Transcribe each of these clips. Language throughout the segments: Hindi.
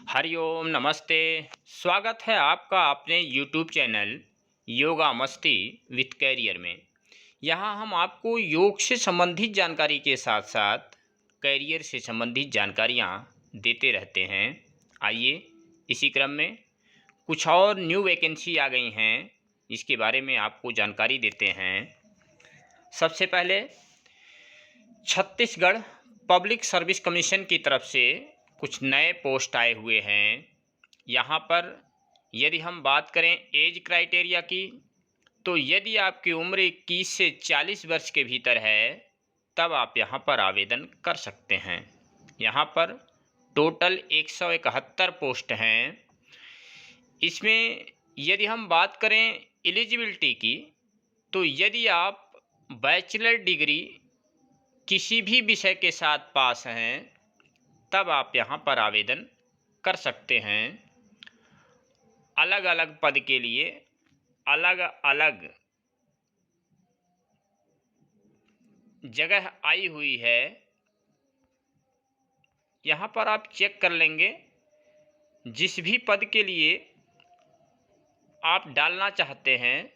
हरिओम नमस्ते। स्वागत है आपका अपने YouTube चैनल योगा मस्ती विथ कैरियर में। यहाँ हम आपको योग से संबंधित जानकारी के साथ साथ कैरियर से संबंधित जानकारियाँ देते रहते हैं। आइए इसी क्रम में कुछ और न्यू वैकेंसी आ गई हैं, इसके बारे में आपको जानकारी देते हैं। सबसे पहले छत्तीसगढ़ पब्लिक सर्विस कमीशन की तरफ से कुछ नए पोस्ट आए हुए हैं। यहाँ पर यदि हम बात करें एज क्राइटेरिया की, तो यदि आपकी उम्र 21 से 40 वर्ष के भीतर है तब आप यहाँ पर आवेदन कर सकते हैं। यहाँ पर टोटल 171 पोस्ट हैं। इसमें यदि हम बात करें एलिजिबिलिटी की, तो यदि आप बैचलर डिग्री किसी भी विषय के साथ पास हैं तब आप यहाँ पर आवेदन कर सकते हैं। अलग अलग पद के लिए अलग अलग जगह आई हुई है। यहाँ पर आप चेक कर लेंगे, जिस भी पद के लिए आप डालना चाहते हैं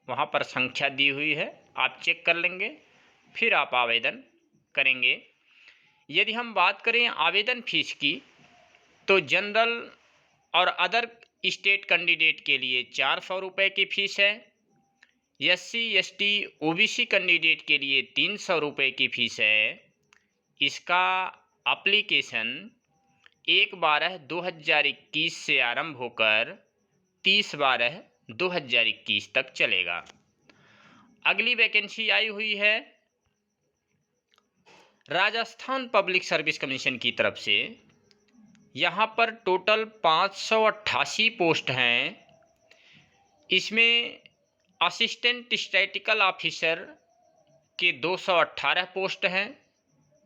वहाँ पर संख्या दी हुई है, आप चेक कर लेंगे, फिर आप आवेदन करेंगे। यदि हम बात करें आवेदन फीस की, तो जनरल और अदर स्टेट कैंडिडेट के लिए 400 रुपये की फ़ीस है। SC ST OBC कैंडिडेट के लिए 300 रुपये की फ़ीस है। इसका एप्लीकेशन 1/12/2021 से आरंभ होकर 30/12/2021 तक चलेगा। अगली वैकेंसी आई हुई है राजस्थान पब्लिक सर्विस कमीशन की तरफ से। यहाँ पर टोटल 588 पोस्ट हैं। इसमें असिस्टेंट स्टैटिकल ऑफिसर के 218 पोस्ट हैं।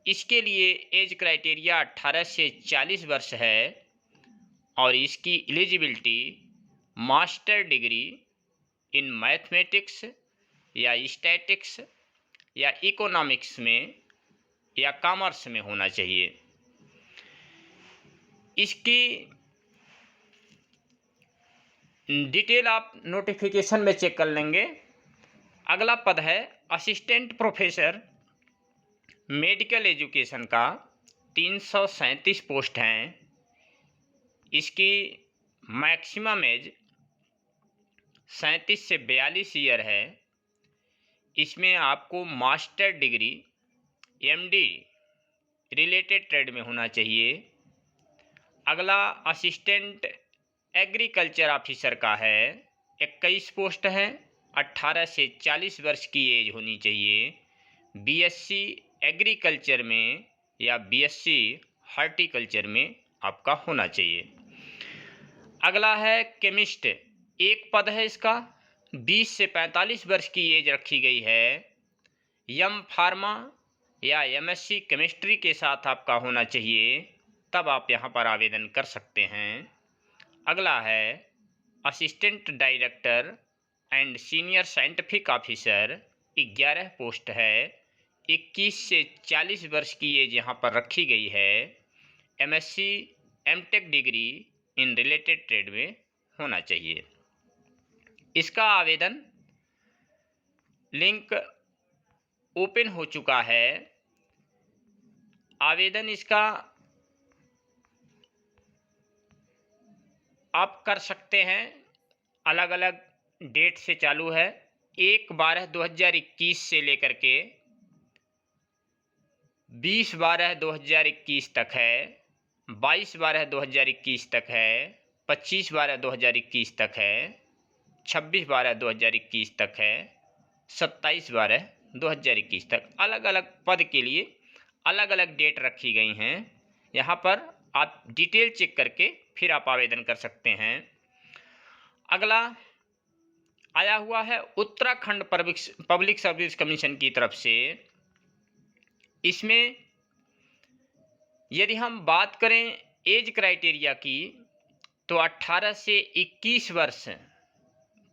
इसके लिए एज क्राइटेरिया 18 से 40 वर्ष है और इसकी eligibility master degree in mathematics या स्टैटिक्स या इकोनॉमिक्स में या कॉमर्स में होना चाहिए। इसकी डिटेल आप नोटिफिकेशन में चेक कर लेंगे। अगला पद है असिस्टेंट प्रोफेसर मेडिकल एजुकेशन का 337 पोस्ट हैं। इसकी मैक्सिमम एज 37 से 42 ईयर है। इसमें आपको master degree MD related trade में होना चाहिए। अगला असिस्टेंट एग्रीकल्चर ऑफिसर का है, 21 पोस्ट हैं। 18 से 40 वर्ष की एज होनी चाहिए। BSc एग्रीकल्चर में या BSc हॉर्टिकल्चर में आपका होना चाहिए। अगला है केमिस्ट, एक पद है, इसका 20 से 45 वर्ष की एज रखी गई है। M फार्मा या MSc केमिस्ट्री के साथ आपका होना चाहिए, तब आप यहाँ पर आवेदन कर सकते हैं। अगला है assistant director and senior scientific officer, 11 post है। 21 से 40 वर्ष की एज यहाँ पर रखी गई है। MSc MTech degree in related trade में होना चाहिए। इसका आवेदन लिंक ओपन हो चुका है। आवेदन इसका आप कर सकते हैं, अलग अलग डेट से चालू है। 1/12/2021 से लेकर के 20/12/2021 तक है, 22/12/2021 तक है, 25/12/2021 तक है, 26/12/2021 तक है, 27/12/2021 तक। अलग अलग पद के लिए अलग अलग डेट रखी गई हैं। यहाँ पर आप डिटेल चेक करके फिर आप आवेदन कर सकते हैं। अगला आया हुआ है उत्तराखंड पब्लिक सर्विस कमीशन की तरफ से। इसमें यदि हम बात करें एज क्राइटेरिया की, तो 18 से 21 वर्ष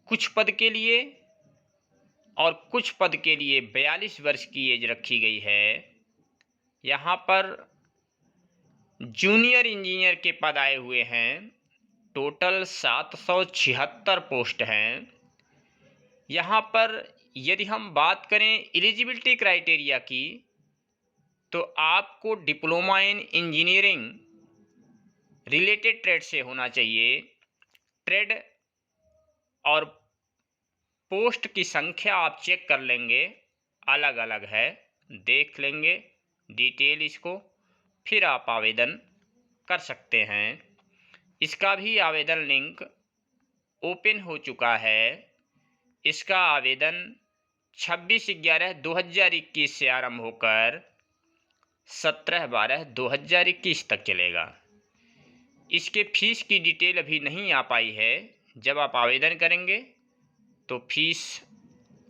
कुछ पद के लिए और कुछ पद के लिए 42 वर्ष की एज रखी गई है। यहाँ पर जूनियर इंजीनियर के पद आए हुए हैं। टोटल 776 पोस्ट हैं। यहाँ पर यदि हम बात करें एलिजिबिलिटी क्राइटेरिया की, तो आपको diploma in engineering related trade से होना चाहिए। ट्रेड और पोस्ट की संख्या आप चेक कर लेंगे, अलग अलग है, देख लेंगे डिटेल इसको, फिर आप आवेदन कर सकते हैं। इसका भी आवेदन लिंक ओपन हो चुका है। इसका आवेदन 26/11/2021 से आरंभ होकर 17/12/2021 तक चलेगा। इसके फीस की डिटेल अभी नहीं आ पाई है। जब आप आवेदन करेंगे तो फीस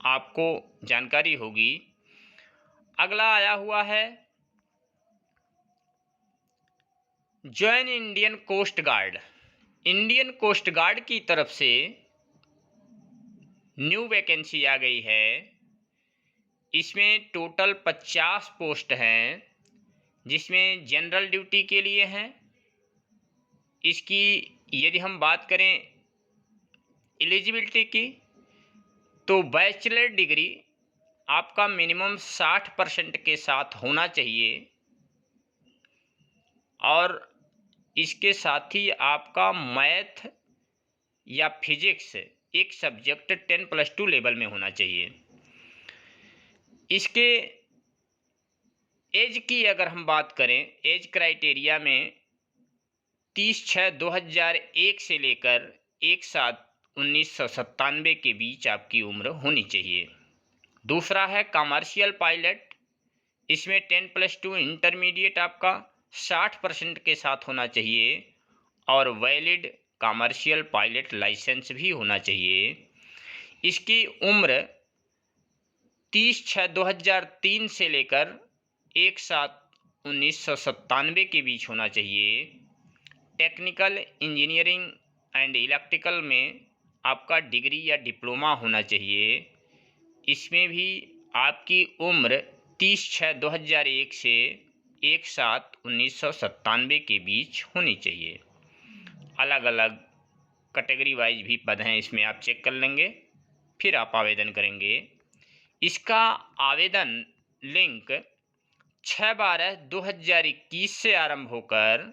आपको जानकारी होगी। अगला आया हुआ है join Indian Coast Guard. Indian Coast Guard की तरफ से न्यू वैकेंसी आ गई है। इसमें टोटल 50 पोस्ट हैं, जिसमें जनरल ड्यूटी के लिए हैं। इसकी यदि हम बात करें एलिजिबिलिटी की, तो बैचलर डिग्री आपका मिनिमम 60% के साथ होना चाहिए, और इसके साथ ही आपका मैथ या फिजिक्स एक सब्जेक्ट 10+2 लेवल में होना चाहिए। इसके एज की अगर हम बात करें, एज क्राइटेरिया में 30/6/2001 से लेकर 1/7/1997 के बीच आपकी उम्र होनी चाहिए। दूसरा है कमर्शियल पायलट। इसमें 10+2 इंटरमीडिएट आपका 60% के साथ होना चाहिए, और वैलिड कमर्शियल पायलट लाइसेंस भी होना चाहिए। इसकी उम्र 30/6/2003 से लेकर 1/7/1997 के बीच होना चाहिए। टेक्निकल इंजीनियरिंग एंड इलेक्ट्रिकल में आपका डिग्री या डिप्लोमा होना चाहिए। इसमें भी आपकी उम्र 30/6/2001 से 1/7/1997 के बीच होनी चाहिए। अलग अलग कैटेगरी वाइज भी पद हैं, इसमें आप चेक कर लेंगे, फिर आप आवेदन करेंगे। इसका आवेदन लिंक 6/12/2021 से आरंभ होकर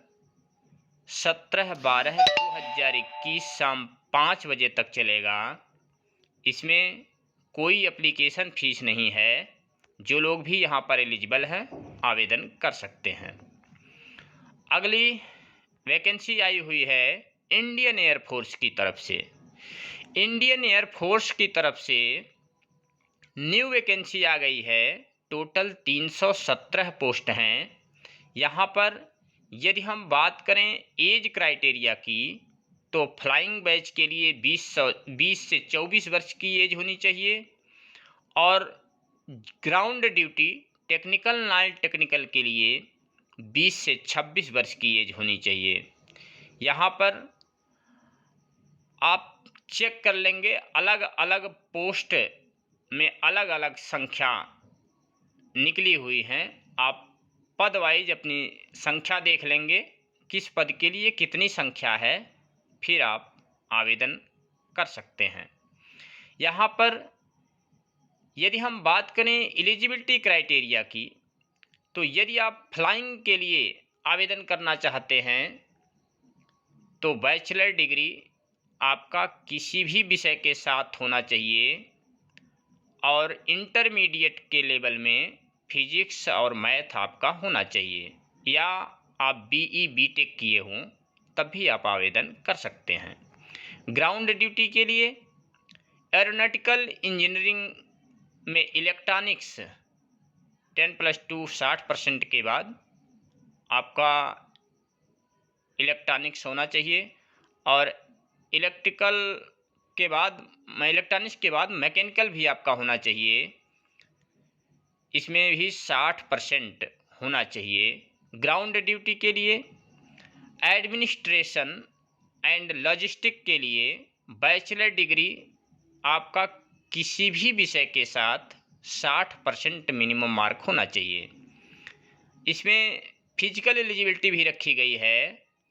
17/12/2021 शाम 5 बजे तक चलेगा। इसमें कोई एप्लीकेशन फ़ीस नहीं है। जो लोग भी यहाँ पर एलिजिबल हैं आवेदन कर सकते हैं। अगली वैकेंसी आई हुई है इंडियन एयरफोर्स की तरफ से। इंडियन एयरफोर्स की तरफ से न्यू वैकेंसी आ गई है। टोटल 317 पोस्ट हैं। यहाँ पर यदि हम बात करें एज क्राइटेरिया की, तो फ्लाइंग बैच के लिए 20 से 24 वर्ष की एज होनी चाहिए, और ground duty technical non technical के लिए 20 से 26 वर्ष की एज होनी चाहिए। यहाँ पर आप चेक कर लेंगे, अलग अलग पोस्ट में अलग अलग संख्या निकली हुई हैं। आप पद वाइज अपनी संख्या देख लेंगे, किस पद के लिए कितनी संख्या है, फिर आप आवेदन कर सकते हैं। यहाँ पर यदि हम बात करें एलिजिबिलिटी क्राइटेरिया की, तो यदि आप फ्लाइंग के लिए आवेदन करना चाहते हैं तो बैचलर डिग्री आपका किसी भी विषय के साथ होना चाहिए, और इंटरमीडिएट के लेवल में फिजिक्स और मैथ आपका होना चाहिए, या आप BE BTech किए हों तब भी आप आवेदन कर सकते हैं। ग्राउंड ड्यूटी के लिए एरोनॉटिकल इंजीनियरिंग में इलेक्ट्रॉनिक्स 10+2 60% के बाद आपका इलेक्ट्रॉनिक्स होना चाहिए, और इलेक्ट्रॉनिक्स के बाद मैकेनिकल भी आपका होना चाहिए। इसमें भी 60% होना चाहिए। ग्राउंड ड्यूटी के लिए एडमिनिस्ट्रेशन एंड लॉजिस्टिक के लिए बैचलर डिग्री आपका किसी भी विषय के साथ 60% मिनिमम मार्क होना चाहिए। इसमें फिजिकल एलिजिबिलिटी भी रखी गई है।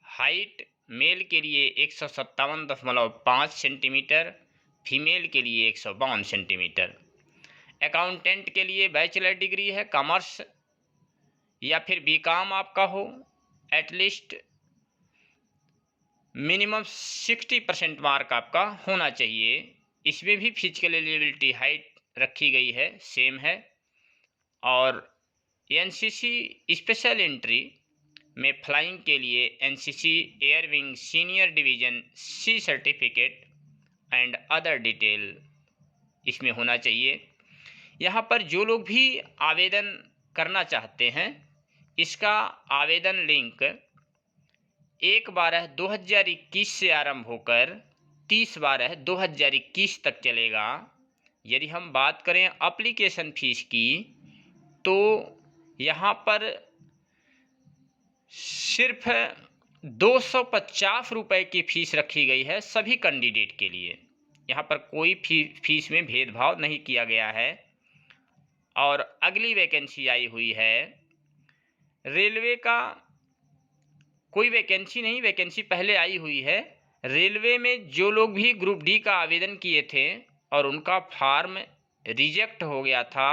हाइट मेल के लिए 157.5 सेंटीमीटर, फीमेल के लिए 152 सेंटीमीटर। अकाउंटेंट के लिए बैचलर डिग्री है, कॉमर्स या फिर बीकॉम आपका हो, एटलीस्ट मिनिमम 60% मार्क आपका होना चाहिए। इसमें भी फिजिकल एलिजिबिलिटी हाइट रखी गई है, सेम है। और एनसीसी स्पेशल एंट्री में फ्लाइंग के लिए NCC air wing senior division C certificate and other detail इसमें होना चाहिए। यहाँ पर जो लोग भी आवेदन करना चाहते हैं, इसका आवेदन लिंक 1/12/2021 से आरंभ होकर 30/12/2021 तक चलेगा। यदि हम बात करें एप्लीकेशन फ़ीस की, तो यहाँ पर सिर्फ 250 रुपये की फ़ीस रखी गई है सभी कैंडिडेट के लिए। यहाँ पर कोई फीस में भेदभाव नहीं किया गया है। और अगली वैकेंसी आई हुई है रेलवे का, कोई वैकेंसी नहीं, वैकेंसी पहले आई हुई है। रेलवे में जो लोग भी ग्रुप डी का आवेदन किए थे और उनका फॉर्म रिजेक्ट हो गया था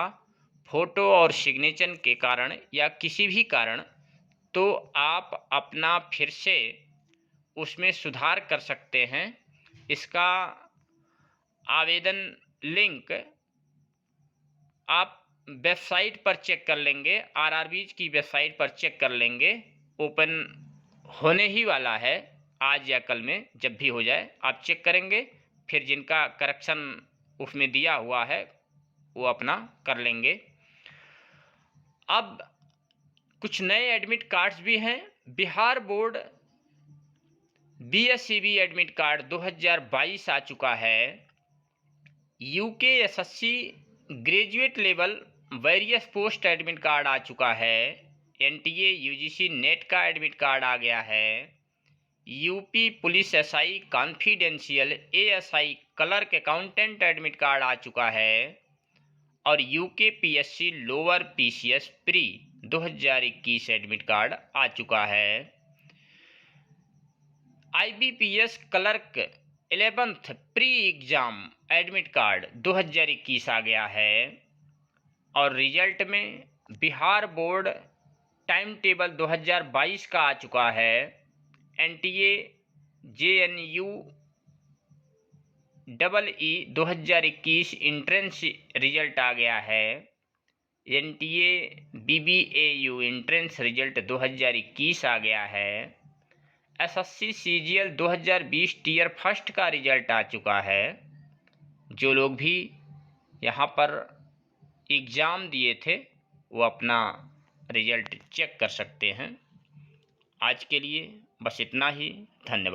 फ़ोटो और सिग्नेचर के कारण या किसी भी कारण, तो आप अपना फिर से उसमें सुधार कर सकते हैं। इसका आवेदन लिंक आप वेबसाइट पर चेक कर लेंगे, आरआरबी की वेबसाइट पर चेक कर लेंगे। ओपन होने ही वाला है आज या कल में, जब भी हो जाए आप चेक करेंगे। फिर जिनका करेक्शन उसमें दिया हुआ है वो अपना कर लेंगे। अब कुछ नए एडमिट कार्ड्स भी हैं। Bihar board BSCB admit card 2022 आ चुका है। UKSSC graduate level various post admit card आ चुका है। एनटीए यूजीसी नेट का एडमिट कार्ड आ गया है। UP police SI confidential ASI clerk accountant admit card आ चुका है। और UK PSC lower PCS pre 2021 admit card आ चुका है। IBPS clerk 11th pre exam admit card 2021 आ गया है। और रिजल्ट में बिहार बोर्ड टाइम टेबल 2022 का आ चुका है। NTA JNU EE 2021 entrance result आ गया है। एनटीए बीबीएयू इंट्रेंस रिजल्ट 2021 आ गया है। एसएससी सीजीएल 2020 टीयर फर्स्ट का रिजल्ट आ चुका है। जो लोग भी यहाँ पर एग्ज़ाम दिए थे वो अपना रिजल्ट चेक कर सकते हैं। आज के लिए बस इतना ही। धन्यवाद।